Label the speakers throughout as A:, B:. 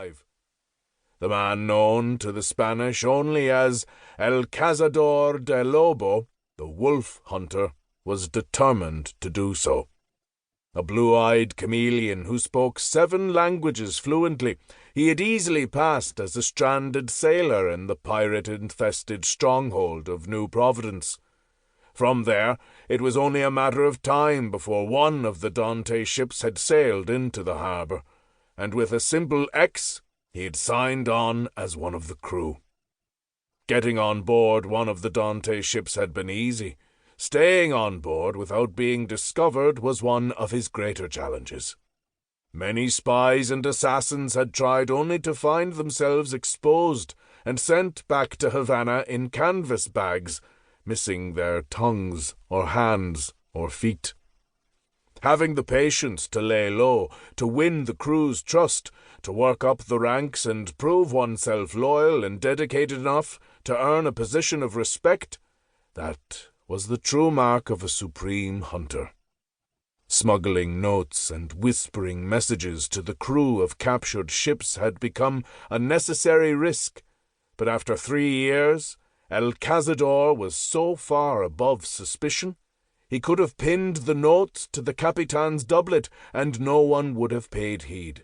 A: arrive. The man known to the Spanish only as El Cazador de Lobo, the wolf hunter, was determined to do so. A blue-eyed chameleon who spoke 7 languages fluently, he had easily passed as a stranded sailor in the pirate-infested stronghold of New Providence. From there, it was only a matter of time before one of the Dante ships had sailed into the harbour, and with a simple X, he had signed on as one of the crew. Getting on board one of the Dante ships had been easy. Staying on board without being discovered was one of his greater challenges. Many spies and assassins had tried only to find themselves exposed and sent back to Havana in canvas bags, missing their tongues or hands or feet. Having the patience to lay low, to win the crew's trust, to work up the ranks and prove oneself loyal and dedicated enough to earn a position of respect, that was the true mark of a supreme hunter. Smuggling notes and whispering messages to the crew of captured ships had become a necessary risk, but after 3 years, El Cazador was so far above suspicion, he could have pinned the notes to the Capitan's doublet, and no one would have paid heed.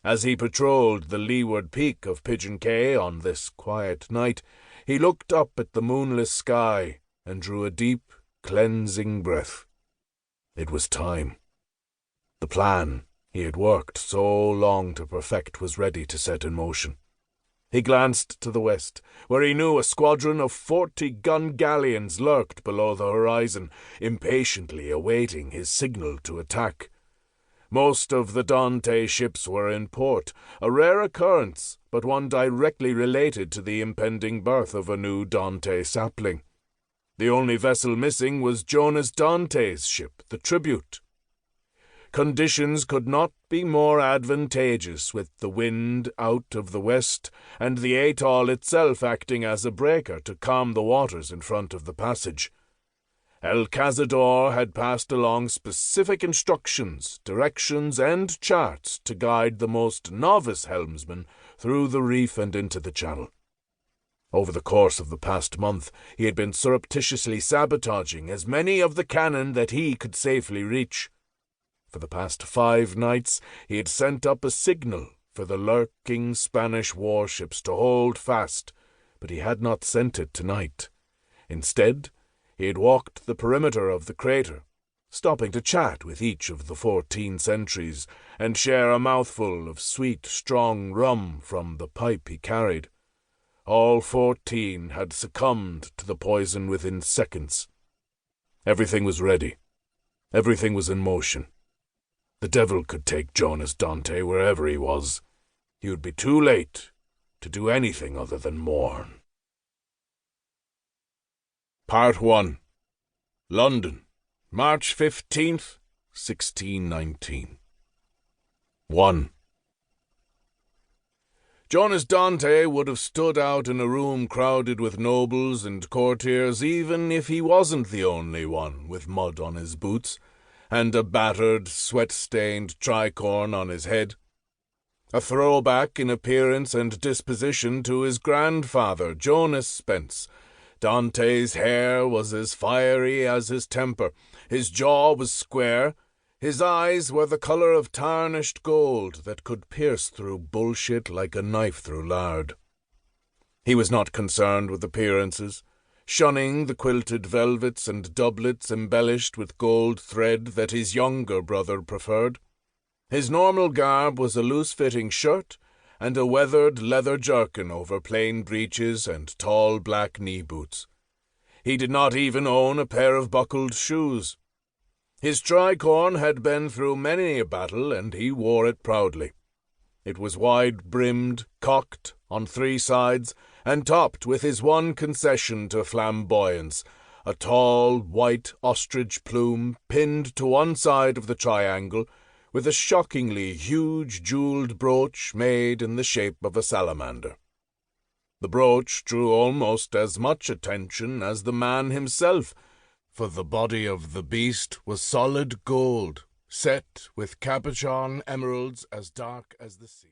A: As he patrolled the leeward peak of Pigeon Cay on this quiet night, he looked up at the moonless sky and drew a deep, cleansing breath. It was time. The plan he had worked so long to perfect was ready to set in motion. He glanced to the west, where he knew a squadron of 40-gun galleons lurked below the horizon, impatiently awaiting his signal to attack. Most of the Dante ships were in port, a rare occurrence, but one directly related to the impending birth of a new Dante sapling. The only vessel missing was Jonas Dante's ship, the Tribute. Conditions could not be more advantageous, with the wind out of the west and the atoll itself acting as a breaker to calm the waters in front of the passage. El Cazador had passed along specific instructions, directions, and charts to guide the most novice helmsman through the reef and into the channel. Over the course of the past month, he had been surreptitiously sabotaging as many of the cannon that he could safely reach. For the past 5 nights, he had sent up a signal for the lurking Spanish warships to hold fast, but he had not sent it tonight. Instead, he had walked the perimeter of the crater, stopping to chat with each of the 14 sentries and share a mouthful of sweet, strong rum from the pipe he carried. All 14 had succumbed to the poison within seconds. Everything was ready. Everything was in motion. The devil could take Jonas Dante wherever he was. He would be too late to do anything other than mourn. Part 1. London, March 15th, 1619. 1. Jonas Dante would have stood out in a room crowded with nobles and courtiers even if he wasn't the only one with mud on his boots and a battered, sweat-stained tricorn on his head. A throwback in appearance and disposition to his grandfather, Jonas Spence. Dante's hair was as fiery as his temper, his jaw was square, his eyes were the colour of tarnished gold that could pierce through bullshit like a knife through lard. He was not concerned with appearances, shunning the quilted velvets and doublets embellished with gold thread that his younger brother preferred. His normal garb was a loose-fitting shirt and a weathered leather jerkin over plain breeches and tall black knee boots. He did not even own a pair of buckled shoes. His tricorn had been through many a battle, and he wore it proudly. It was wide-brimmed, cocked on 3 sides, and topped with his one concession to flamboyance, a tall, white ostrich plume pinned to one side of the triangle, with a shockingly huge jewelled brooch made in the shape of a salamander. The brooch drew almost as much attention as the man himself, for the body of the beast was solid gold, set with cabochon emeralds as dark as the sea.